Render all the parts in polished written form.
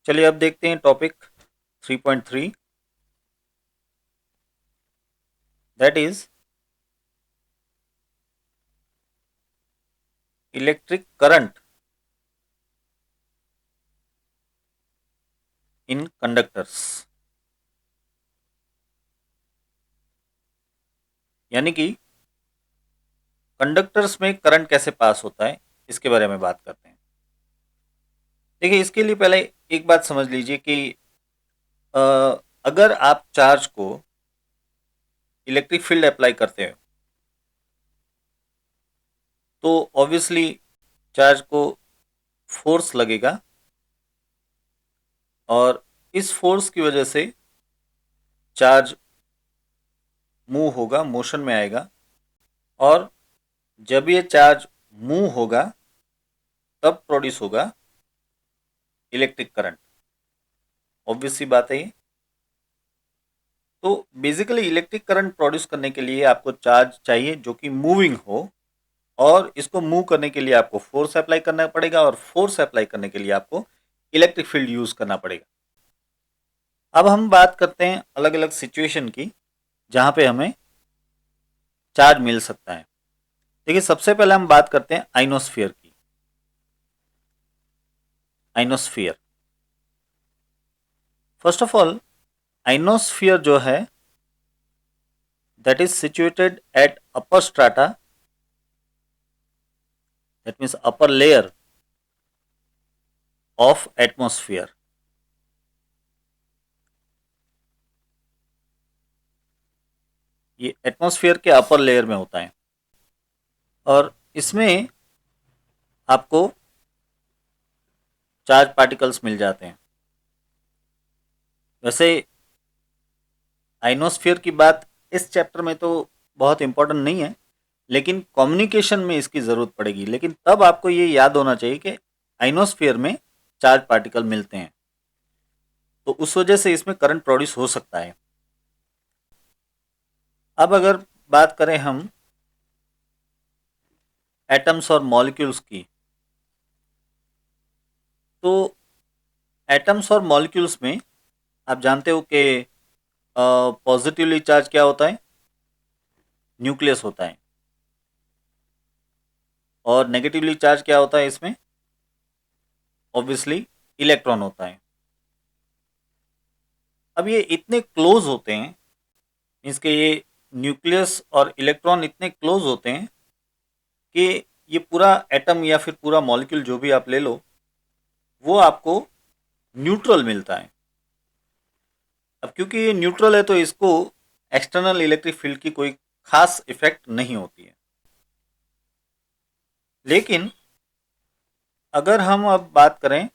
चलिए अब देखते हैं topic 3.3, that is electric current in conductors. यानी कि कंडक्टर्स में करंट कैसे पास होता है, इसके बारे में बात करते हैं। देखिए, इसके लिए पहले एक बात समझ लीजिए कि अ, अगर आप चार्ज को इलेक्ट्रिक फील्ड अप्लाई करते हो तो ऑब्वियसली चार्ज को फोर्स लगेगा और इस फोर्स की वजह से चार्ज मूव होगा, मोशन में आएगा। और जब ये चार्ज मूव होगा तब प्रोड्यूस होगा इलेक्ट्रिक करंट। ऑब्वियस सी बात है ये। तो बेसिकली इलेक्ट्रिक करंट प्रोड्यूस करने के लिए आपको चार्ज चाहिए जो कि मूविंग हो, और इसको मूव करने के लिए आपको फोर्स अप्लाई करना पड़ेगा, और फोर्स अप्लाई करने के लिए आपको इलेक्ट्रिक फील्ड यूज करना पड़ेगा। अब हम बात करते हैं अलग अलग सिचुएशन की जहां पे हमें चार्ज मिल सकता है। देखिए, सबसे पहले हम बात करते हैं आइनोस्फीयर की। Ionosphere, first of all, ionosphere जो है that is situated at upper strata, that means upper layer of atmosphere. ये एटमॉस्फेयर के अपर लेयर में होता है और इसमें आपको चार्ज पार्टिकल्स मिल जाते हैं। वैसे आइनोस्फीयर की बात इस चैप्टर में तो बहुत इंपॉर्टेंट नहीं है, लेकिन कम्युनिकेशन में इसकी ज़रूरत पड़ेगी। लेकिन तब आपको ये याद होना चाहिए कि आइनोस्फीयर में चार्ज पार्टिकल मिलते हैं, तो उस वजह से इसमें करंट प्रोड्यूस हो सकता है। अब अगर बात करें हम एटम्स और मॉलिक्यूल्स की, तो एटम्स और मॉलिक्यूल्स में आप जानते हो कि पॉजिटिवली चार्ज क्या होता है, न्यूक्लियस होता है, और नेगेटिवली चार्ज क्या होता है इसमें, ऑब्वियसली इलेक्ट्रॉन होता है। अब ये इतने क्लोज होते हैं, मीन्स के ये न्यूक्लियस और इलेक्ट्रॉन इतने क्लोज होते हैं कि ये पूरा एटम या फिर पूरा मॉलिक्यूल जो भी आप ले लो, वो आपको न्यूट्रल मिलता है। अब क्योंकि ये न्यूट्रल है तो इसको एक्सटर्नल इलेक्ट्रिक फील्ड की कोई खास इफेक्ट नहीं होती है। लेकिन अगर हम अब बात करें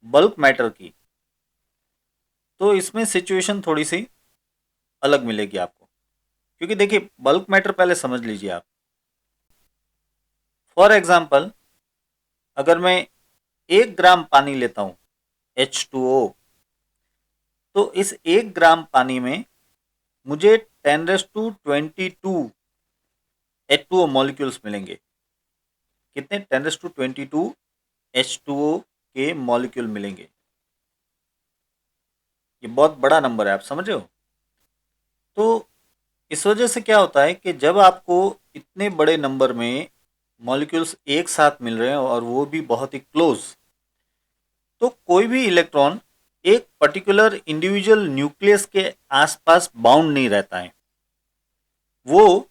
बल्क मैटर की, तो इसमें सिचुएशन थोड़ी सी अलग मिलेगी आपको। क्योंकि देखिए, बल्क मैटर पहले समझ लीजिए आप। फॉर एग्जाम्पल, अगर मैं 1 ग्राम पानी लेता हूं, H2O, तो इस 1 ग्राम पानी में मुझे 10⁻22 H2O मॉलिक्यूल्स मिलेंगे। कितने? 10⁻22 H2O के मॉलिक्यूल मिलेंगे। ये बहुत बड़ा नंबर है, आप समझ रहे हो। तो इस वजह से क्या होता है कि जब आपको इतने बड़े नंबर में मॉलिक्यूल्स एक साथ मिल रहे हैं और वो भी बहुत ही क्लोज, तो कोई भी इलेक्ट्रॉन एक पर्टिकुलर इंडिविजुअल न्यूक्लियस के आसपास बाउंड नहीं रहता है। वो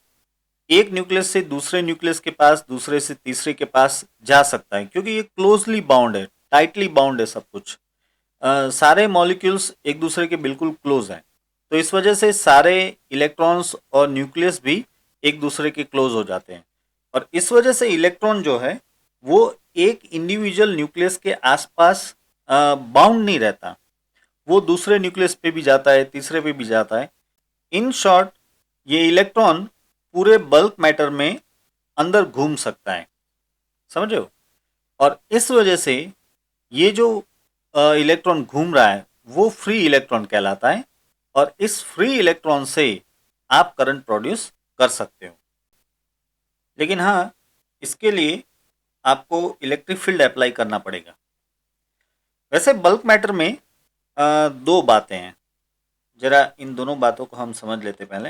एक न्यूक्लियस से दूसरे न्यूक्लियस के पास, दूसरे से तीसरे के पास जा सकता है, क्योंकि ये क्लोजली बाउंड है, टाइटली बाउंड है सब कुछ। सारे मॉलिक्यूल्स एक दूसरे के बिल्कुल क्लोज हैं। तो इस वजह से सारे इलेक्ट्रॉन्स और न्यूक्लियस भी एक दूसरे के क्लोज हो जाते हैं, और इस वजह से इलेक्ट्रॉन जो है वो एक इंडिविजुअल न्यूक्लियस के आसपास बाउंड नहीं रहता। वो दूसरे न्यूक्लियस पे भी जाता है, तीसरे पे भी जाता है। इन शॉर्ट, ये इलेक्ट्रॉन पूरे बल्क मैटर में अंदर घूम सकता है, समझ रहे हो। और इस वजह से ये जो इलेक्ट्रॉन घूम रहा है वो फ्री इलेक्ट्रॉन कहलाता है, और इस फ्री इलेक्ट्रॉन से आप करंट प्रोड्यूस कर सकते हो। लेकिन हाँ, इसके लिए आपको इलेक्ट्रिक फील्ड अप्लाई करना पड़ेगा। वैसे बल्क मैटर में दो बातें हैं, जरा इन दोनों बातों को हम समझ लेते पहले।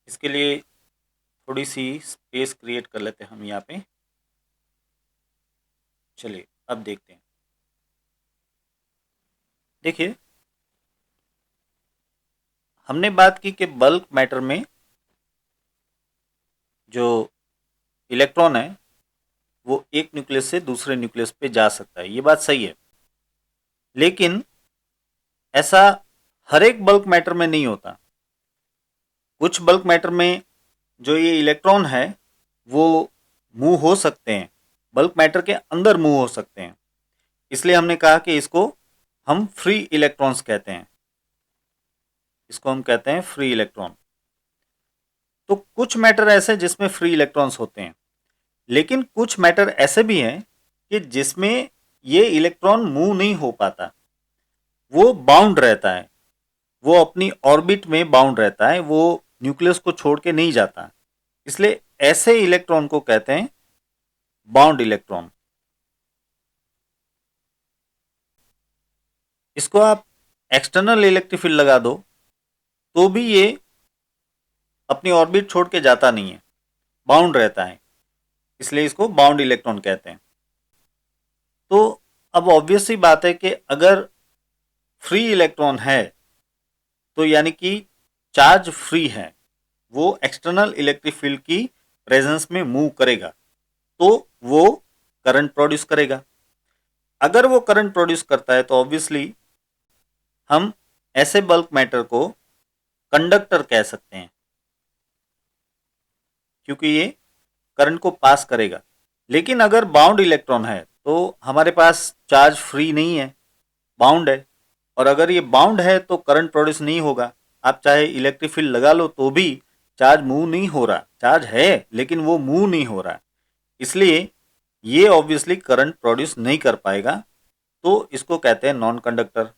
इसके लिए थोड़ी सी स्पेस क्रिएट कर लेते हैं हम यहाँ पे। चलिए अब देखते हैं। देखिए, हमने बात की कि बल्क मैटर में जो इलेक्ट्रॉन है वो एक न्यूक्लियस से दूसरे न्यूक्लियस पे जा सकता है, ये बात सही है। लेकिन ऐसा हर एक बल्क मैटर में नहीं होता। कुछ बल्क मैटर में जो ये इलेक्ट्रॉन है वो मूव हो सकते हैं, बल्क मैटर के अंदर मूव हो सकते हैं। इसलिए हमने कहा कि इसको हम फ्री इलेक्ट्रॉन्स कहते हैं, इसको हम कहते हैं फ्री इलेक्ट्रॉन। तो कुछ मैटर ऐसे जिसमें फ्री इलेक्ट्रॉन्स होते हैं, लेकिन कुछ मैटर ऐसे भी हैं कि जिसमें ये इलेक्ट्रॉन मूव नहीं हो पाता, वो बाउंड रहता है, वो अपनी ऑर्बिट में बाउंड रहता है, वो न्यूक्लियस को छोड़ के नहीं जाता। इसलिए ऐसे इलेक्ट्रॉन को कहते हैं बाउंड इलेक्ट्रॉन। इसको आप एक्सटर्नल इलेक्ट्रिक फील्ड लगा दो तो भी ये अपनी ऑर्बिट छोड़ के जाता नहीं है, बाउंड रहता है, इसलिए इसको बाउंड इलेक्ट्रॉन कहते हैं। तो अब ऑब्वियस सी बात है कि अगर फ्री इलेक्ट्रॉन है तो यानी कि चार्ज फ्री है, वो एक्सटर्नल इलेक्ट्रिक फील्ड की प्रेजेंस में मूव करेगा तो वो करंट प्रोड्यूस करेगा। अगर वो करंट प्रोड्यूस करता है तो ऑब्वियसली हम ऐसे बल्क मैटर को कंडक्टर कह सकते हैं, क्योंकि ये करंट को पास करेगा। लेकिन अगर बाउंड इलेक्ट्रॉन है तो हमारे पास चार्ज फ्री नहीं है, बाउंड है, और अगर ये बाउंड है तो करंट प्रोड्यूस नहीं होगा। आप चाहे इलेक्ट्रिक फील्ड लगा लो तो भी चार्ज मूव नहीं हो रहा, चार्ज है लेकिन वो मूव नहीं हो रहा, इसलिए ये ऑब्वियसली करंट प्रोड्यूस नहीं कर पाएगा, तो इसको कहते हैं नॉन कंडक्टर।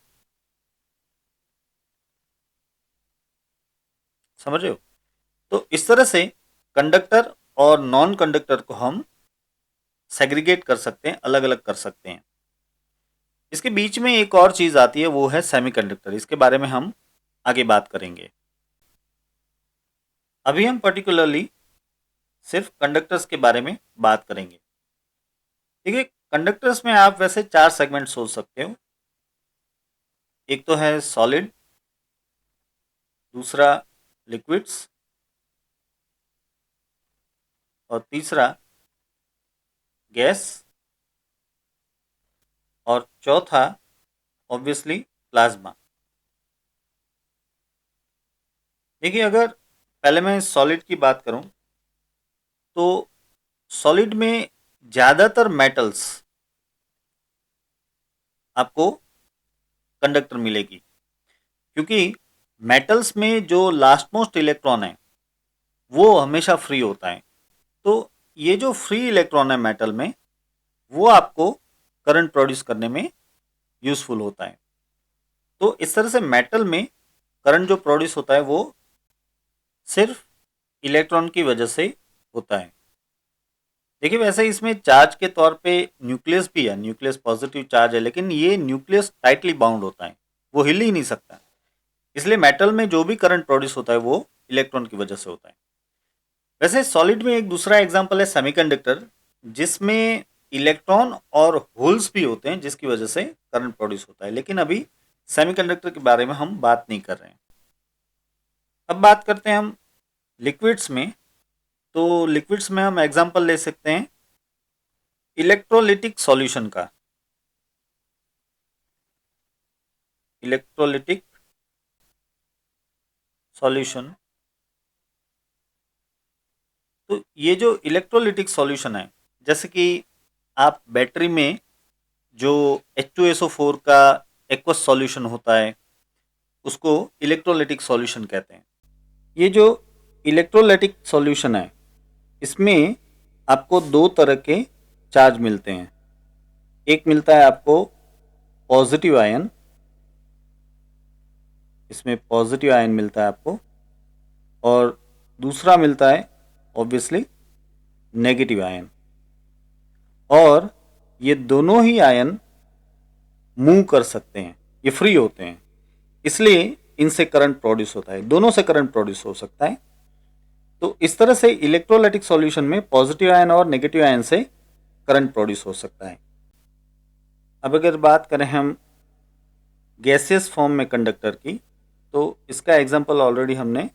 समझ रहे हो? तो इस तरह से कंडक्टर और नॉन कंडक्टर को हम सेग्रीगेट कर सकते हैं, अलग अलग कर सकते हैं। इसके बीच में एक और चीज आती है, वो है सेमीकंडक्टर। इसके बारे में हम आगे बात करेंगे। अभी हम पर्टिकुलरली सिर्फ कंडक्टर्स के बारे में बात करेंगे। देखिए, कंडक्टर्स में आप वैसे चार सेगमेंट सोच सकते हो। एक तो है सॉलिड, दूसरा लिक्विड्स, और तीसरा गैस, और चौथा ऑब्वियसली प्लाज्मा। देखिए, अगर पहले मैं सॉलिड की बात करूं तो सॉलिड में ज़्यादातर मेटल्स आपको कंडक्टर मिलेगी, क्योंकि मेटल्स में जो लास्ट मोस्ट इलेक्ट्रॉन है वो हमेशा फ्री होता है। तो ये जो फ्री इलेक्ट्रॉन है मेटल में, वो आपको करंट प्रोड्यूस करने में यूजफुल होता है। तो इस तरह से मेटल में करंट जो प्रोड्यूस होता है वो सिर्फ इलेक्ट्रॉन की वजह से होता है। देखिए, वैसे इसमें चार्ज के तौर पे न्यूक्लियस भी है, न्यूक्लियस पॉजिटिव चार्ज है, लेकिन ये न्यूक्लियस टाइटली बाउंड होता है, वो हिल ही नहीं सकता। इसलिए मेटल में जो भी करंट प्रोड्यूस होता है वो इलेक्ट्रॉन की वजह से होता है। वैसे सॉलिड में एक दूसरा एग्जांपल है सेमीकंडक्टर, जिसमें इलेक्ट्रॉन और होल्स भी होते हैं, जिसकी वजह से करंट प्रोड्यूस होता है। लेकिन अभी सेमीकंडक्टर के बारे में हम बात नहीं कर रहे हैं। अब बात करते हैं हम लिक्विड्स में। तो लिक्विड्स में हम एग्जांपल ले सकते हैं इलेक्ट्रोलिटिक सॉल्यूशन का। इलेक्ट्रोलिटिक सॉल्यूशन, तो ये जो इलेक्ट्रोलिटिक सॉल्यूशन है, जैसे कि आप बैटरी में जो H2SO4 का एक्वस सॉल्यूशन होता है उसको इलेक्ट्रोलिटिक सॉल्यूशन कहते हैं। ये जो इलेक्ट्रोलिटिक सॉल्यूशन है इसमें आपको दो तरह के चार्ज मिलते हैं। एक मिलता है आपको पॉजिटिव आयन, इसमें पॉजिटिव आयन मिलता है आपको, और दूसरा मिलता है ऑब्वियसली नेगेटिव आयन। और ये दोनों ही आयन मूव कर सकते हैं, ये फ्री होते हैं, इसलिए इनसे करंट प्रोड्यूस होता है, दोनों से करंट प्रोड्यूस हो सकता है। तो इस तरह से इलेक्ट्रोलाइटिक सॉल्यूशन में पॉजिटिव आयन और नेगेटिव आयन से करंट प्रोड्यूस हो सकता है। अब अगर बात करें हम गैसियस फॉर्म में कंडक्टर की, तो इसका एग्जांपल ऑलरेडी हमने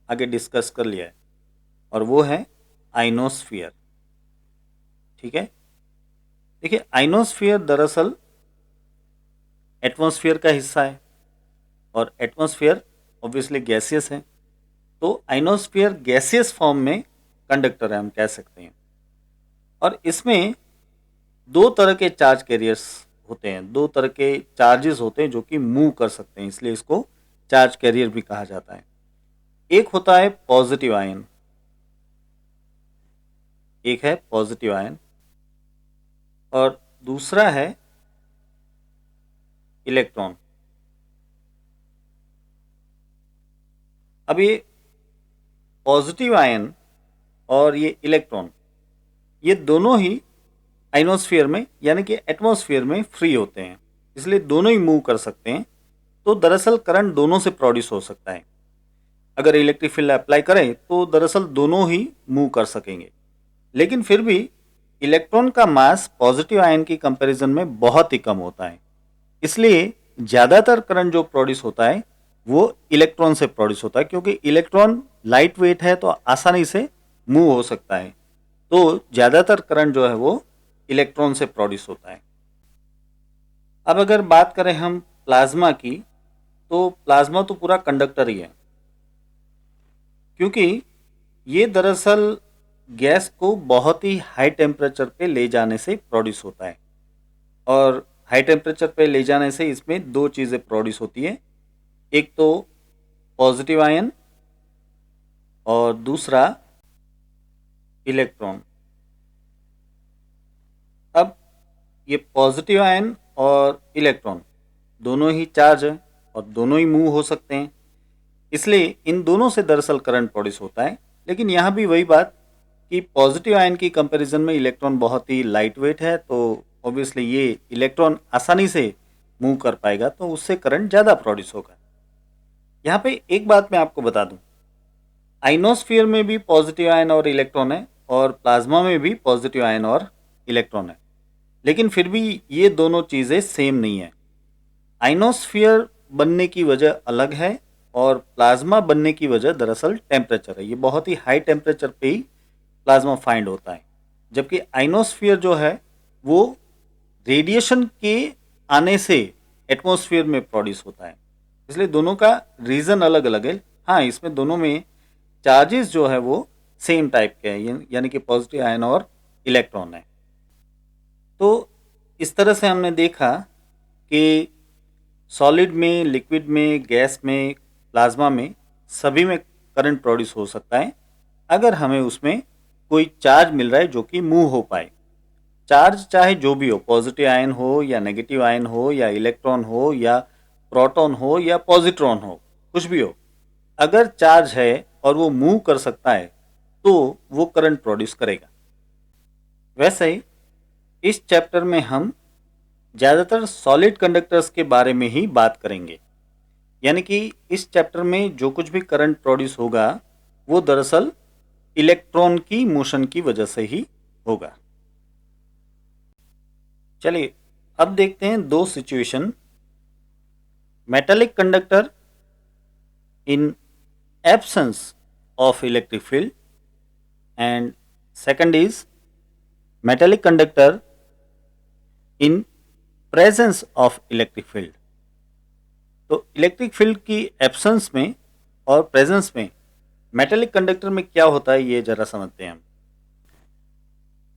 आगे डिस्कस कर लिया है, और वो है आइनोस्फीयर। ठीक है, देखिए आइनोस्फीयर दरअसल एटमॉस्फेयर का हिस्सा है, और एटमॉस्फेयर ऑब्वियसली गैसियस है, तो आइनोस्फीयर गैसियस फॉर्म में कंडक्टर है, हम कह सकते हैं। और इसमें दो तरह के चार्ज कैरियर्स होते हैं, दो तरह के चार्जेस होते हैं जो कि मूव कर सकते हैं, इसलिए इसको चार्ज कैरियर भी कहा जाता है। एक होता है पॉजिटिव आयन, एक है पॉजिटिव आयन, और दूसरा है इलेक्ट्रॉन। अब ये पॉजिटिव आयन और ये इलेक्ट्रॉन, ये दोनों ही आइनोस्फीयर में यानी कि एटमॉस्फेयर में फ्री होते हैं, इसलिए दोनों ही मूव कर सकते हैं। तो दरअसल करंट दोनों से प्रोड्यूस हो सकता है। अगर इलेक्ट्रिक फील्ड अप्लाई करें तो दरअसल दोनों ही मूव कर सकेंगे, लेकिन फिर भी इलेक्ट्रॉन का मास पॉजिटिव आयन की कंपैरिजन में बहुत ही कम होता है, इसलिए ज़्यादातर करंट जो प्रोड्यूस होता है वो इलेक्ट्रॉन से प्रोड्यूस होता है, क्योंकि इलेक्ट्रॉन लाइट वेट है तो आसानी से मूव हो सकता है। तो ज़्यादातर करंट जो है वो इलेक्ट्रॉन से प्रोड्यूस होता है। अब अगर बात करें हम प्लाज्मा की, तो प्लाज्मा तो पूरा कंडक्टर ही है, क्योंकि ये दरअसल गैस को बहुत ही हाई टेम्परेचर पे ले जाने से प्रोड्यूस होता है, और हाई टेम्परेचर पे ले जाने से इसमें दो चीज़ें प्रोड्यूस होती है, एक तो पॉजिटिव आयन और दूसरा इलेक्ट्रॉन। अब ये पॉजिटिव आयन और इलेक्ट्रॉन दोनों ही चार्ज है और दोनों ही मूव हो सकते हैं, इसलिए इन दोनों से दरअसल करंट प्रोड्यूस होता है। लेकिन यहाँ भी वही बात कि पॉजिटिव आयन की कंपैरिजन में इलेक्ट्रॉन बहुत ही लाइट वेट है, तो ऑब्वियसली ये इलेक्ट्रॉन आसानी से मूव कर पाएगा, तो उससे करंट ज़्यादा प्रोड्यूस होगा। यहाँ पे एक बात मैं आपको बता दूं, आइनोस्फीयर में भी पॉजिटिव आयन और इलेक्ट्रॉन है, और प्लाज्मा में भी पॉजिटिव आयन और इलेक्ट्रॉन है, लेकिन फिर भी ये दोनों चीज़ें सेम नहीं है। आइनोस्फीयर बनने की वजह अलग है, और प्लाज्मा बनने की वजह दरअसल टेम्परेचर है, ये बहुत ही हाई टेम्परेचर पे ही प्लाज्मा फाइंड होता है, जबकि आइनोस्फीयर जो है वो रेडिएशन के आने से एटमॉस्फेयर में प्रोड्यूस होता है, इसलिए दोनों का रीज़न अलग अलग है। हाँ, इसमें दोनों में चार्जेस जो है वो सेम टाइप के हैं, यानी कि पॉजिटिव आयन और इलेक्ट्रॉन है। तो इस तरह से हमने देखा कि सॉलिड में, लिक्विड में, गैस में, प्लाज्मा में, सभी में करंट प्रोड्यूस हो सकता है, अगर हमें उसमें कोई चार्ज मिल रहा है जो कि मूव हो पाए। चार्ज चाहे जो भी हो, पॉजिटिव आयन हो या नेगेटिव आयन हो या इलेक्ट्रॉन हो या प्रोटॉन हो या पॉजिट्रॉन हो, कुछ भी हो, अगर चार्ज है और वो मूव कर सकता है तो वो करंट प्रोड्यूस करेगा। वैसे ही इस चैप्टर में हम ज़्यादातर सॉलिड कंडक्टर्स के बारे में ही बात करेंगे, यानी कि इस चैप्टर में जो कुछ भी करंट प्रोड्यूस होगा वो दरअसल इलेक्ट्रॉन की मोशन की वजह से ही होगा। चलिए अब देखते हैं दो situation, metallic conductor in absence of electric field, and second is metallic conductor in presence of electric field. तो इलेक्ट्रिक फील्ड की एब्सेंस में और प्रेजेंस में मेटालिक कंडक्टर में क्या होता है ये जरा समझते हैं हम।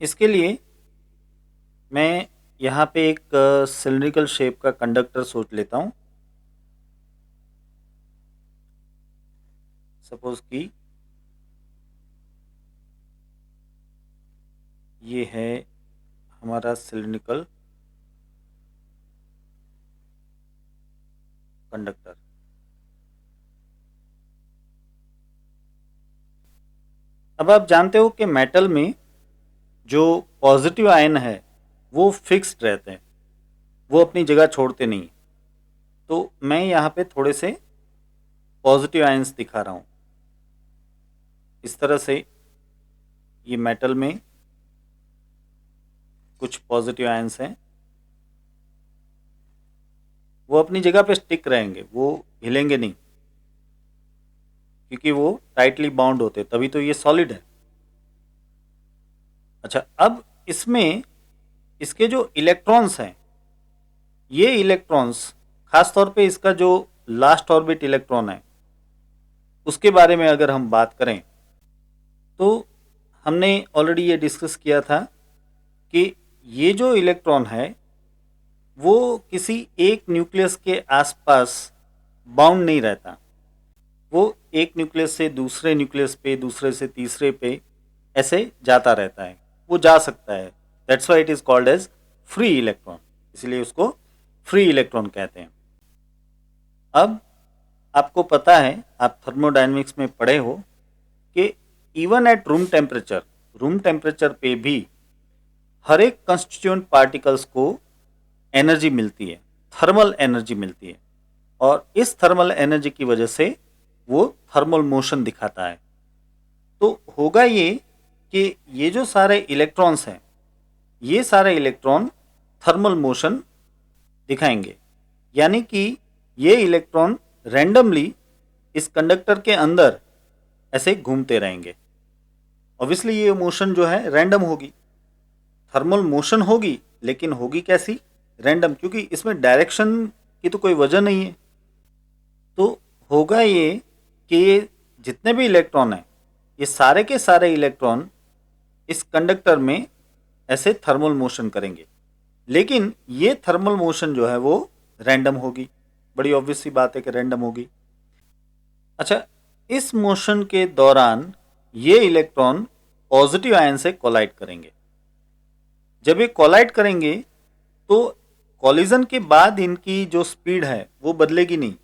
इसके लिए मैं यहाँ पे एक सिलिंड्रिकल शेप का कंडक्टर सोच लेता हूँ। सपोज कि ये है हमारा सिलिंड्रिकल कंडक्टर। अब आप जानते हो कि मेटल में जो पॉजिटिव आयन है वो फिक्स्ड रहते हैं, वो अपनी जगह छोड़ते नहीं। तो मैं यहाँ पे थोड़े से पॉजिटिव आयंस दिखा रहा हूँ। इस तरह से ये मेटल में कुछ पॉजिटिव आयंस हैं, वो अपनी जगह पे स्टिक रहेंगे, वो हिलेंगे नहीं, क्योंकि वो टाइटली बाउंड होते, तभी तो ये सॉलिड है। अच्छा, अब इसमें इसके जो इलेक्ट्रॉन्स हैं, ये इलेक्ट्रॉन्स खास तौर पे इसका जो लास्ट ऑर्बिट इलेक्ट्रॉन है उसके बारे में अगर हम बात करें तो हमने ऑलरेडी ये डिस्कस किया था कि ये जो इलेक्ट्रॉन है वो किसी एक न्यूक्लियस के आसपास बाउंड नहीं रहता। वो एक न्यूक्लियस से दूसरे न्यूक्लियस पे, दूसरे से तीसरे पे ऐसे जाता रहता है, वो जा सकता है। That's why it is called as free electron, इसलिए उसको फ्री इलेक्ट्रॉन कहते हैं। अब आपको पता है, आप थर्मोडायनेमिक्स में पढ़े हो कि इवन एट रूम टेम्परेचर पे भी हर एक कंस्टिट्यूएंट पार्टिकल्स को एनर्जी मिलती है, थर्मल एनर्जी मिलती है, और इस थर्मल एनर्जी की वजह से वो थर्मल मोशन दिखाता है। तो होगा ये कि ये जो सारे इलेक्ट्रॉन्स हैं, ये सारे इलेक्ट्रॉन थर्मल मोशन दिखाएंगे, यानी कि ये इलेक्ट्रॉन रैंडमली इस कंडक्टर के अंदर ऐसे घूमते रहेंगे। ऑब्वियसली ये मोशन जो है रैंडम होगी, थर्मल मोशन होगी, लेकिन होगी कैसी? रैंडम, क्योंकि इसमें डायरेक्शन की तो कोई वजह नहीं है। तो होगा ये कि ये जितने भी इलेक्ट्रॉन हैं, ये सारे के सारे इलेक्ट्रॉन इस कंडक्टर में ऐसे थर्मल मोशन करेंगे, लेकिन ये थर्मल मोशन जो है वो रैंडम होगी। बड़ी ऑब्वियस सी बात है कि रैंडम होगी। अच्छा, इस मोशन के दौरान ये इलेक्ट्रॉन पॉजिटिव आयन से कोलाइड करेंगे। जब ये कोलाइड करेंगे तो कॉलिजन के बाद इनकी जो स्पीड है वो बदलेगी नहीं,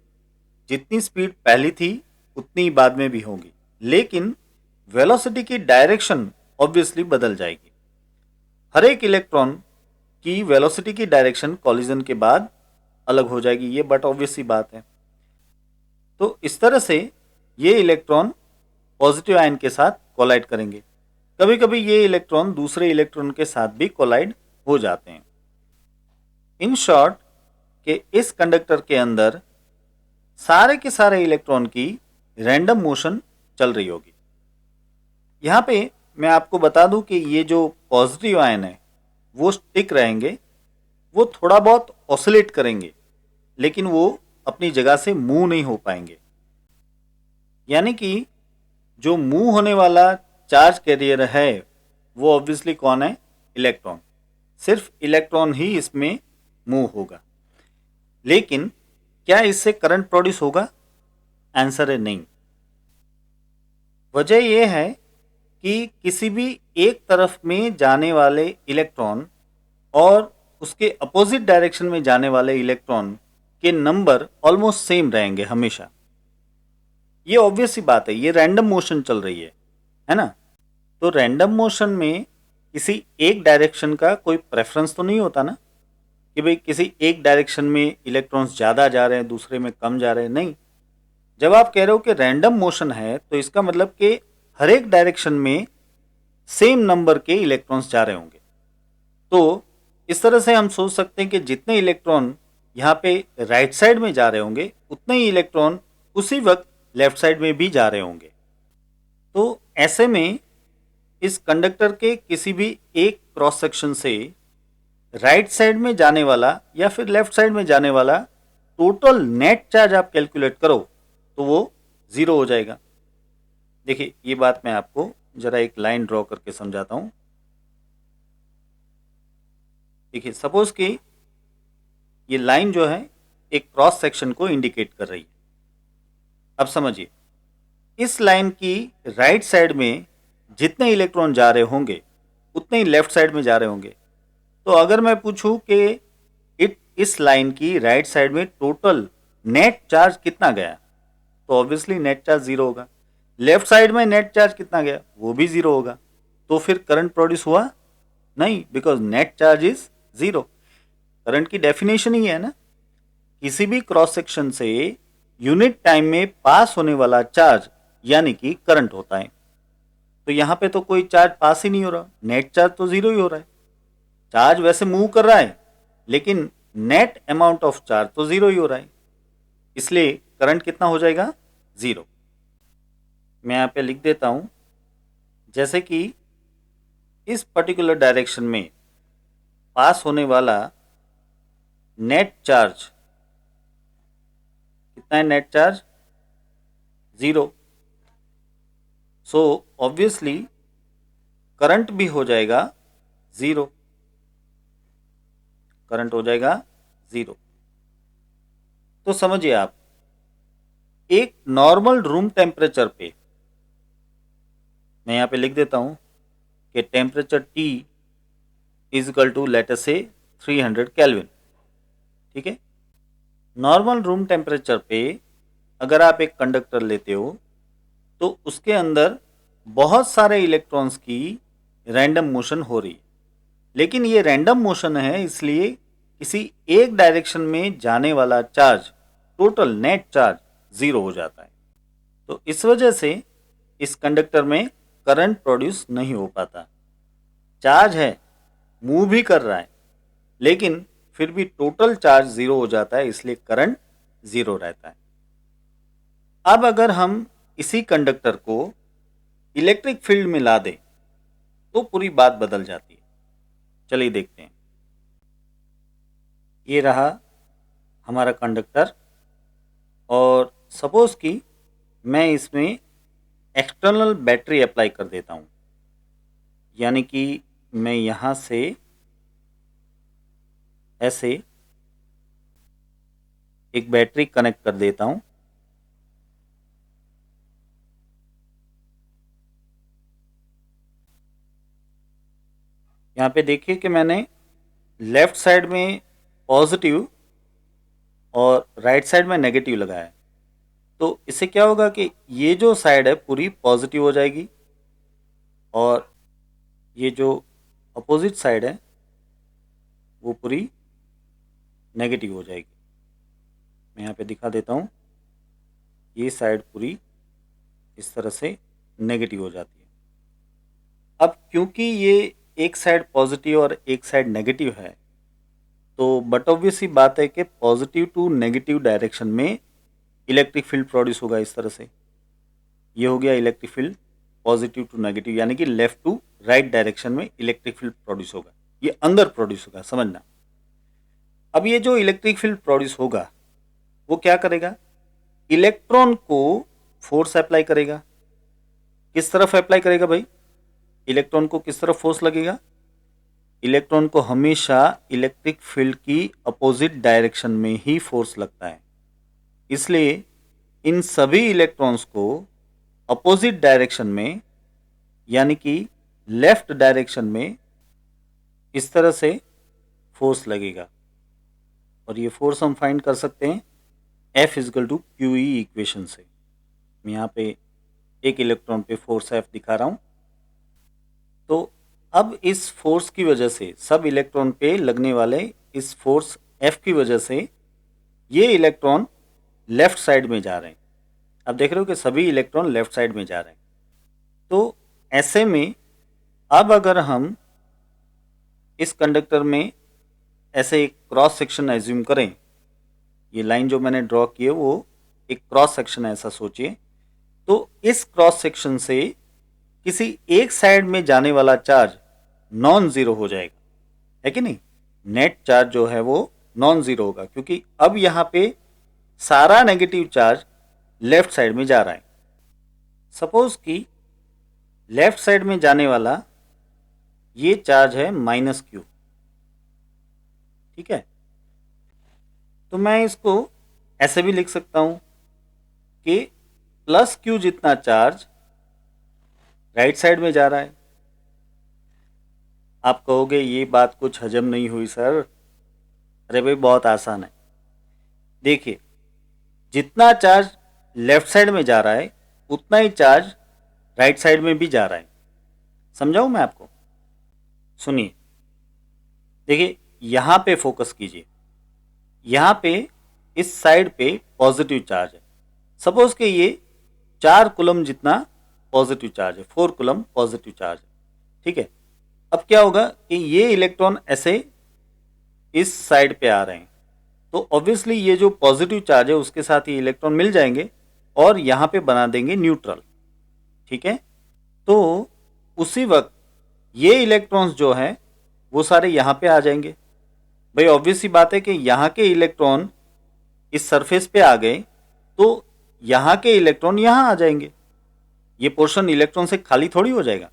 जितनी स्पीड पहली थी उतनी बाद में भी होगी, लेकिन वेलोसिटी की डायरेक्शन ऑब्वियसली बदल जाएगी। हर एक इलेक्ट्रॉन की वेलोसिटी की डायरेक्शन कॉलिजन के बाद अलग हो जाएगी, ये बट ऑब्वियस सी बात है। तो इस तरह से ये इलेक्ट्रॉन पॉजिटिव आयन के साथ कोलाइड करेंगे। कभी कभी ये इलेक्ट्रॉन दूसरे इलेक्ट्रॉन के साथ भी कोलाइड हो जाते हैं। इन शॉर्ट कि इस कंडक्टर के अंदर सारे के सारे इलेक्ट्रॉन की रैंडम मोशन चल रही होगी। यहाँ पे मैं आपको बता दूं कि ये जो पॉजिटिव आयन है वो स्टिक रहेंगे, वो थोड़ा बहुत ऑसिलेट करेंगे, लेकिन वो अपनी जगह से मूव नहीं हो पाएंगे। यानी कि जो मूव होने वाला चार्ज कैरियर है वो ऑब्वियसली कौन है? इलेक्ट्रॉन। सिर्फ इलेक्ट्रॉन ही इसमें मूव होगा, लेकिन क्या इससे करंट प्रोड्यूस होगा? आंसर है नहीं। वजह यह है कि किसी भी एक तरफ में जाने वाले इलेक्ट्रॉन और उसके अपोजिट डायरेक्शन में जाने वाले इलेक्ट्रॉन के नंबर ऑलमोस्ट सेम रहेंगे हमेशा। ये ऑब्वियस सी बात है, ये रैंडम मोशन चल रही है ना। तो रैंडम मोशन में किसी एक डायरेक्शन का कोई प्रेफरेंस तो नहीं होता ना, कि भाई किसी एक डायरेक्शन में इलेक्ट्रॉन्स ज़्यादा जा रहे हैं, दूसरे में कम जा रहे हैं। नहीं, जब आप कह रहे हो कि रैंडम मोशन है तो इसका मतलब कि हर एक डायरेक्शन में सेम नंबर के इलेक्ट्रॉन्स जा रहे होंगे। तो इस तरह से हम सोच सकते हैं कि जितने इलेक्ट्रॉन यहाँ पे राइट साइड में जा रहे होंगे उतने ही इलेक्ट्रॉन उसी वक्त लेफ्ट साइड में भी जा रहे होंगे। तो ऐसे में इस कंडक्टर के किसी भी एक क्रॉस सेक्शन से राइट साइड में जाने वाला या फिर लेफ्ट साइड में जाने वाला टोटल नेट चार्ज आप कैलकुलेट करो तो वो जीरो हो जाएगा। देखिए, ये बात मैं आपको जरा एक लाइन ड्रॉ करके समझाता हूं। देखिए, सपोज कि ये लाइन जो है एक क्रॉस सेक्शन को इंडिकेट कर रही है। अब समझिए, इस लाइन की राइट साइड में जितने इलेक्ट्रॉन जा रहे होंगे उतने ही लेफ्ट साइड में जा रहे होंगे। तो अगर मैं पूछूं कि इस लाइन की राइट साइड में टोटल नेट चार्ज कितना गया, तो ऑब्वियसली नेट चार्ज जीरो होगा। लेफ्ट साइड में नेट चार्ज कितना गया, वो भी जीरो होगा। तो फिर करंट प्रोड्यूस हुआ नहीं, because net charge is zero. Current की डेफिनेशन ही है ना, किसी भी क्रॉस सेक्शन से यूनिट टाइम में पास होने वाला चार्ज यानी कि करंट होता है। तो यहाँ पे तो कोई चार्ज पास ही नहीं हो रहा, नेट चार्ज तो जीरो ही हो रहा है। चार्ज वैसे मूव कर रहा है लेकिन नेट अमाउंट ऑफ चार्ज तो जीरो ही हो रहा है, इसलिए करंट कितना हो जाएगा, जीरो। मैं यहाँ पे लिख देता हूं, जैसे कि इस पर्टिकुलर डायरेक्शन में पास होने वाला नेट चार्ज कितना है, net charge zero. So obviously current भी हो जाएगा जीरो, करंट हो जाएगा जीरो। तो समझिए आप, एक नॉर्मल रूम टेम्परेचर पे, मैं यहाँ पे लिख देता हूं कि temperature T is equal to let us say 300 kelvin, ठीक है। नॉर्मल रूम टेम्परेचर पे अगर आप एक कंडक्टर लेते हो तो उसके अंदर बहुत सारे इलेक्ट्रॉन्स की रैंडम मोशन हो रही है, लेकिन ये रैंडम मोशन है इसलिए किसी एक डायरेक्शन में जाने वाला charge, total net charge zero हो जाता है। तो इस वजह से इस कंडक्टर में करंट प्रोड्यूस नहीं हो पाता। चार्ज है, मूव भी कर रहा है, लेकिन फिर भी टोटल चार्ज जीरो हो जाता है, इसलिए करंट जीरो रहता है। अब अगर हम इसी कंडक्टर को इलेक्ट्रिक फील्ड में ला दें तो पूरी बात बदल जाती है। चलिए देखते हैं। ये रहा हमारा कंडक्टर, और सपोज कि मैं इसमें एक्सटर्नल बैटरी अप्लाई कर देता हूं, यानी कि मैं यहां से ऐसे एक बैटरी कनेक्ट कर देता हूं। यहाँ पे देखिए कि मैंने लेफ्ट साइड में पॉजिटिव और राइट साइड में नेगेटिव लगाया है। तो इससे क्या होगा कि ये जो साइड है पूरी पॉजिटिव हो जाएगी और ये जो अपोजिट साइड है वो पूरी नेगेटिव हो जाएगी। मैं यहाँ पे दिखा देता हूँ, ये साइड पूरी इस तरह से नेगेटिव हो जाती है। अब क्योंकि ये एक साइड पॉजिटिव और एक साइड नेगेटिव है, तो बट ऑब्वियस सी बात है कि पॉजिटिव टू नेगेटिव डायरेक्शन में इलेक्ट्रिक फील्ड प्रोड्यूस होगा इस तरह से। ये हो गया electric field positive to negative, यानी कि लेफ्ट टू राइट डायरेक्शन में इलेक्ट्रिक फील्ड प्रोड्यूस होगा, ये अंदर प्रोड्यूस होगा, समझना। अब ये जो इलेक्ट्रिक फील्ड प्रोड्यूस होगा वो क्या करेगा, इलेक्ट्रॉन को फोर्स अप्लाई करेगा। किस तरफ अप्लाई करेगा भाई, इलेक्ट्रॉन को किस तरफ फोर्स लगेगा, इलेक्ट्रॉन को हमेशा इलेक्ट्रिक फील्ड की अपोजिट डायरेक्शन में ही फोर्स लगता है, इसलिए इन सभी इलेक्ट्रॉन्स को अपोजिट डायरेक्शन में यानी कि लेफ्ट डायरेक्शन में इस तरह से फोर्स लगेगा। और ये फोर्स हम फाइंड कर सकते हैं F equal to Q E equation से। मैं यहाँ पे एक इलेक्ट्रॉन पे फोर्स F दिखा रहा हूँ। तो अब इस फोर्स की वजह से, सब इलेक्ट्रॉन पे लगने वाले इस फोर्स F की वजह से ये इलेक्ट्रॉन लेफ्ट साइड में जा रहे हैं। अब देख रहे हो कि सभी इलेक्ट्रॉन लेफ्ट साइड में जा रहे हैं। तो ऐसे में अब अगर हम इस कंडक्टर में ऐसे एक क्रॉस सेक्शन एज्यूम करें, ये लाइन जो मैंने ड्रॉ की है वो एक क्रॉस सेक्शन है ऐसा सोचिए, तो इस क्रॉस सेक्शन से किसी एक साइड में जाने वाला चार्ज नॉन जीरो हो जाएगा, है कि नहीं। नेट चार्ज जो है वो नॉन जीरो होगा, क्योंकि अब यहां पे सारा नेगेटिव चार्ज लेफ्ट साइड में जा रहा है। सपोज कि लेफ्ट साइड में जाने वाला ये चार्ज है माइनस क्यू, ठीक है। तो मैं इसको ऐसे भी लिख सकता हूं कि प्लस क्यू जितना चार्ज राइट साइड में जा रहा है। आप कहोगे ये बात कुछ हजम नहीं हुई सर। अरे भाई बहुत आसान है, देखिए जितना चार्ज लेफ्ट साइड में जा रहा है उतना ही चार्ज राइट साइड में भी जा रहा है। समझाऊं मैं आपको, सुनिए। देखिए यहाँ पे फोकस कीजिए। यहाँ पे इस साइड पे पॉजिटिव चार्ज है। सपोज कि ये 4 कूलम जितना पॉजिटिव चार्ज है, 4 कूलम पॉजिटिव चार्ज है, ठीक है। अब क्या होगा कि ये इलेक्ट्रॉन ऐसे इस साइड पे आ रहे हैं, तो ऑब्वियसली ये जो पॉजिटिव चार्ज है उसके साथ ये इलेक्ट्रॉन मिल जाएंगे और यहाँ पे बना देंगे न्यूट्रल, ठीक है। तो उसी वक्त ये इलेक्ट्रॉन्स जो है वो सारे यहाँ पे आ जाएंगे। भाई ऑब्वियस सी बात है कि यहाँ के इलेक्ट्रॉन इस सरफेस पे आ गए तो यहाँ के इलेक्ट्रॉन यहाँ आ जाएंगे। ये पोर्शन इलेक्ट्रॉन से खाली थोड़ी हो जाएगा।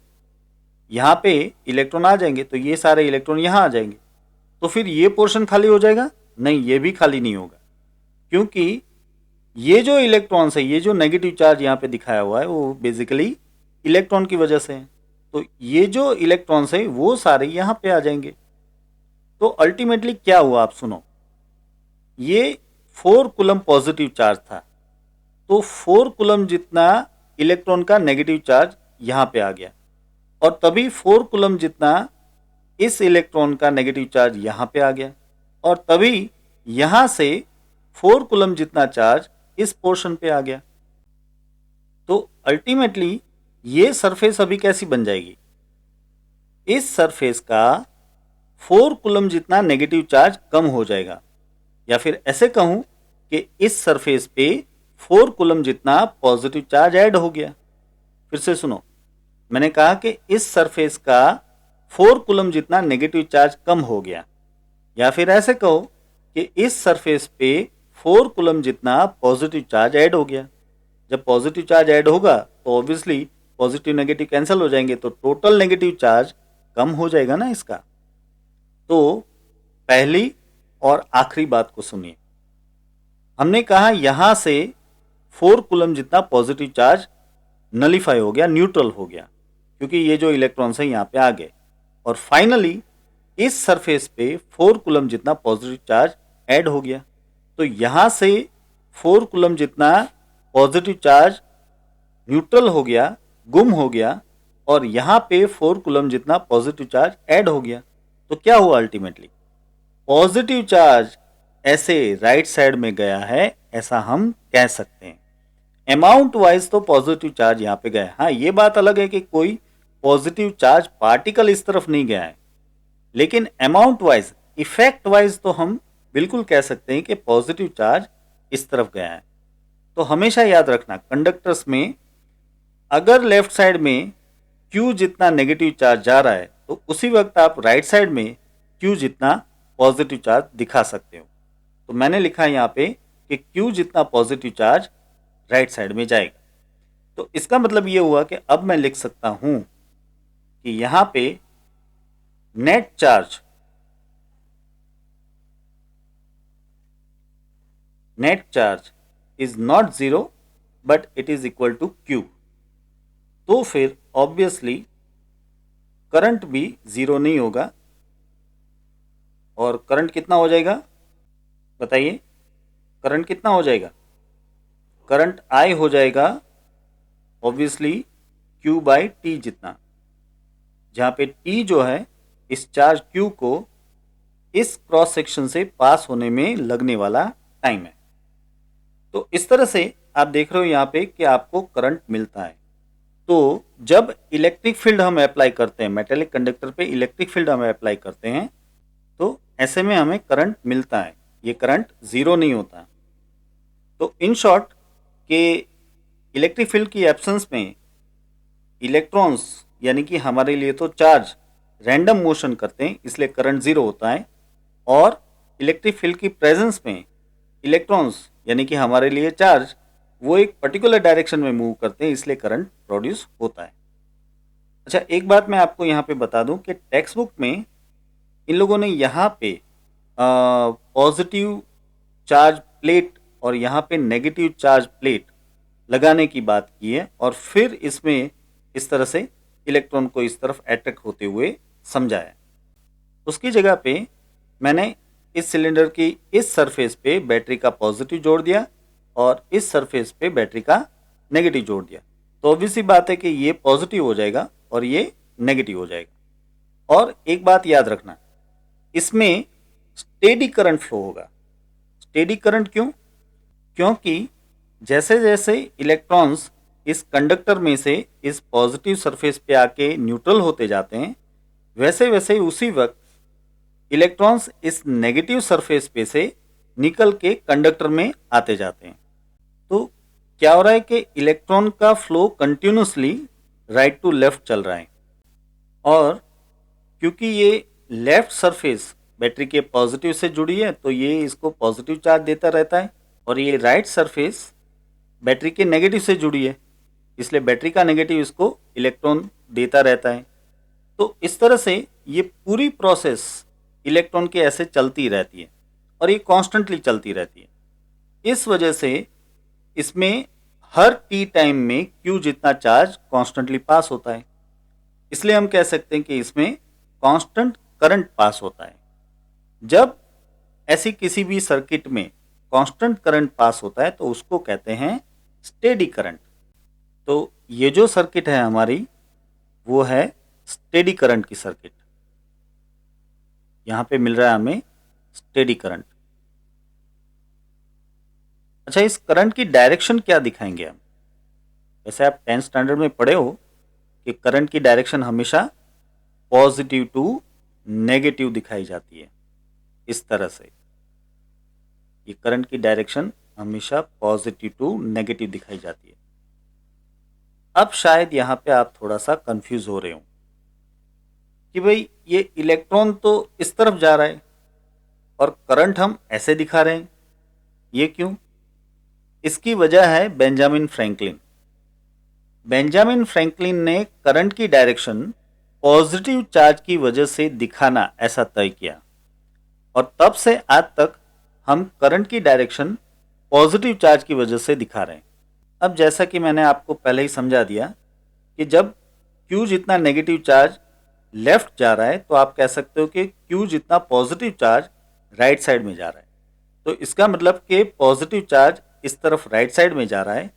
यहाँ पे इलेक्ट्रॉन आ जाएंगे तो ये सारे इलेक्ट्रॉन यहाँ आ जाएंगे, तो फिर ये पोर्शन खाली हो जाएगा? नहीं, ये भी खाली नहीं होगा, क्योंकि ये जो इलेक्ट्रॉन्स है, ये जो नेगेटिव चार्ज यहाँ पे दिखाया हुआ है वो बेसिकली इलेक्ट्रॉन की वजह से है। तो ये जो इलेक्ट्रॉन्स है वो सारे यहाँ पे आ जाएंगे। तो अल्टीमेटली क्या हुआ आप सुनो, ये 4 कूलम पॉजिटिव चार्ज था, तो 4 कूलम जितना इलेक्ट्रॉन का नेगेटिव चार्ज यहाँ पे आ गया, और तभी 4 कूलम जितना इस इलेक्ट्रॉन का नेगेटिव चार्ज यहाँ पे आ गया, और तभी यहाँ से 4 कूलम जितना चार्ज इस पोर्शन पे आ गया। तो अल्टीमेटली ये सरफेस अभी कैसी बन जाएगी, इस सरफेस का 4 कूलम जितना नेगेटिव चार्ज कम हो जाएगा, या फिर ऐसे कहूं कि इस सरफेस पे 4 कूलम जितना पॉजिटिव चार्ज ऐड हो गया। फिर से सुनो, मैंने कहा कि इस सरफेस का 4 कूलम जितना नेगेटिव चार्ज कम हो गया, या फिर ऐसे कहो कि इस सरफेस पे 4 कूलम जितना पॉजिटिव चार्ज ऐड हो गया। जब पॉजिटिव चार्ज ऐड होगा तो ऑब्वियसली पॉजिटिव नेगेटिव कैंसिल हो जाएंगे, तो टोटल नेगेटिव चार्ज कम हो जाएगा ना इसका। तो पहली और आखिरी बात को सुनिए, हमने कहा यहां से 4 कूलम जितना पॉजिटिव चार्ज नलीफाई हो गया, न्यूट्रल हो गया, क्योंकि ये जो इलेक्ट्रॉन्स हैं यहाँ पे आ गए, और फाइनली इस सरफेस पे 4 कूलम जितना पॉजिटिव चार्ज ऐड हो गया। तो यहाँ से 4 कूलम जितना पॉजिटिव चार्ज न्यूट्रल हो गया, गुम हो गया, और यहाँ पे 4 कूलम जितना पॉजिटिव चार्ज ऐड हो गया। तो क्या हुआ अल्टीमेटली, पॉजिटिव चार्ज ऐसे राइट साइड में गया है, ऐसा हम कह सकते हैं। अमाउंट वाइज तो पॉजिटिव चार्ज यहाँ पे गया। हाँ, ये बात अलग है कि कोई पॉजिटिव चार्ज पार्टिकल इस तरफ नहीं गया है, लेकिन अमाउंट वाइज, इफेक्ट वाइज तो हम बिल्कुल कह सकते हैं कि पॉजिटिव चार्ज इस तरफ गया है। तो हमेशा याद रखना, कंडक्टर्स में अगर लेफ्ट साइड में Q जितना नेगेटिव चार्ज जा रहा है तो उसी वक्त आप राइट साइड में Q जितना पॉजिटिव चार्ज दिखा सकते हो। तो मैंने लिखा है यहाँ पे कि Q जितना पॉजिटिव चार्ज राइट साइड में जाएगा। तो इसका मतलब ये हुआ कि अब मैं लिख सकता हूं कि यहाँ पे net charge is not zero but it is equal to Q। तो फिर ऑब्वियसली करंट भी जीरो नहीं होगा, और करंट कितना हो जाएगा बताइए, करंट कितना हो जाएगा, करंट I हो जाएगा ऑब्वियसली Q बाई टी जितना, जहाँ पे T जो है इस चार्ज Q को इस क्रॉस सेक्शन से पास होने में लगने वाला टाइम है। तो इस तरह से आप देख रहे हो यहाँ पे कि आपको करंट मिलता है। तो जब इलेक्ट्रिक फील्ड हम अप्लाई करते हैं, मेटेलिक कंडक्टर पे इलेक्ट्रिक फील्ड हम अप्लाई करते हैं, तो ऐसे में हमें करंट मिलता है, ये करंट जीरो नहीं होता। तो इन शॉर्ट कि इलेक्ट्रिक फील्ड की एब्सेंस में इलेक्ट्रॉन्स यानी कि हमारे लिए तो चार्ज रैंडम मोशन करते हैं, इसलिए करंट जीरो होता है, और इलेक्ट्रिक फील्ड की प्रेजेंस में इलेक्ट्रॉन्स यानी कि हमारे लिए चार्ज वो एक पर्टिकुलर डायरेक्शन में मूव करते हैं, इसलिए करंट प्रोड्यूस होता है। अच्छा, एक बात मैं आपको यहाँ पे बता दूं कि टेक्स्ट बुक में इन लोगों ने यहाँ पे पॉजिटिव चार्ज प्लेट और यहाँ पे नेगेटिव चार्ज प्लेट लगाने की बात की है, और फिर इसमें इस तरह से इलेक्ट्रॉन को इस तरफ अट्रैक्ट होते हुए समझाया। उसकी जगह पे मैंने इस सिलेंडर की इस सरफेस पे बैटरी का पॉजिटिव जोड़ दिया और इस सरफेस पे बैटरी का नेगेटिव जोड़ दिया। तो ऑब्वियस सी बात है कि ये पॉजिटिव हो जाएगा और ये नेगेटिव हो जाएगा। और एक बात याद रखना, इसमें स्टेडी करंट फ्लो होगा। स्टेडी करंट क्यों? क्योंकि जैसे जैसे इलेक्ट्रॉन्स इस कंडक्टर में से इस पॉजिटिव सरफेस पे आके न्यूट्रल होते जाते हैं, वैसे वैसे उसी वक्त इलेक्ट्रॉन्स इस नेगेटिव सरफेस पे से निकल के कंडक्टर में आते जाते हैं। तो क्या हो रहा है कि इलेक्ट्रॉन का flow continuously right to left चल रहा है, और क्योंकि ये लेफ्ट सरफेस बैटरी के पॉजिटिव से जुड़ी है तो ये इसको पॉजिटिव चार्ज देता रहता है, और ये राइट सरफेस बैटरी के नेगेटिव से जुड़ी है, इसलिए बैटरी का नेगेटिव इसको इलेक्ट्रॉन देता रहता है। तो इस तरह से ये पूरी प्रोसेस इलेक्ट्रॉन के ऐसे चलती रहती है, और ये कॉन्स्टेंटली चलती रहती है। इस वजह से इसमें हर टी टाइम में क्यू जितना चार्ज कॉन्स्टेंटली पास होता है, इसलिए हम कह सकते हैं कि इसमें कांस्टेंट करंट पास होता है। जब ऐसी किसी भी सर्किट में कांस्टेंट करंट पास होता है तो उसको कहते हैं स्टेडी करंट। तो ये जो सर्किट है हमारी, वो है स्टेडी करंट की सर्किट। यहां पे मिल रहा है हमें स्टेडी करंट। अच्छा, इस करंट की डायरेक्शन क्या दिखाएंगे हम? वैसे आप 10th स्टैंडर्ड में पढ़े हो कि करंट की डायरेक्शन हमेशा पॉजिटिव टू नेगेटिव दिखाई जाती है। इस तरह से ये करंट की डायरेक्शन हमेशा पॉजिटिव टू नेगेटिव दिखाई जाती है। अब शायद यहाँ पे आप थोड़ा सा कंफ्यूज हो रहे हो कि भाई ये इलेक्ट्रॉन तो इस तरफ जा रहा है और करंट हम ऐसे दिखा रहे हैं, ये क्यों? इसकी वजह है बेंजामिन फ्रैंकलिन। बेंजामिन फ्रैंकलिन ने करंट की डायरेक्शन पॉजिटिव चार्ज की वजह से दिखाना ऐसा तय किया, और तब से आज तक हम करंट की डायरेक्शन पॉजिटिव चार्ज की वजह से दिखा रहे हैं। अब जैसा कि मैंने आपको पहले ही समझा दिया कि जब Q जितना नेगेटिव चार्ज लेफ्ट जा रहा है तो आप कह सकते हो कि Q जितना पॉजिटिव चार्ज राइट साइड में जा रहा है। तो इसका मतलब कि पॉजिटिव चार्ज इस तरफ राइट साइड में जा रहा है,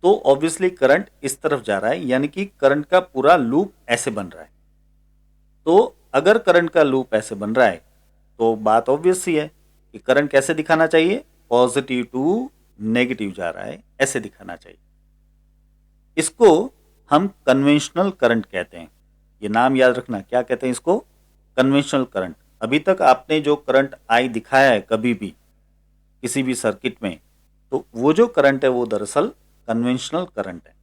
तो ऑब्वियसली करंट इस तरफ जा रहा है, यानी कि करंट का पूरा लूप ऐसे बन रहा है। तो अगर करंट का लूप ऐसे बन रहा है तो बात ऑब्वियस ही है कि करंट कैसे दिखाना चाहिए? पॉजिटिव टू नेगेटिव जा रहा है, ऐसे दिखाना चाहिए। इसको हम कन्वेंशनल करंट कहते हैं। ये नाम याद रखना, क्या कहते हैं इसको? Conventional current. अभी तक आपने जो करंट आई दिखाया है कभी भी किसी भी सर्किट में, तो वो जो करंट है वो दरअसल कन्वेंशनल करंट है।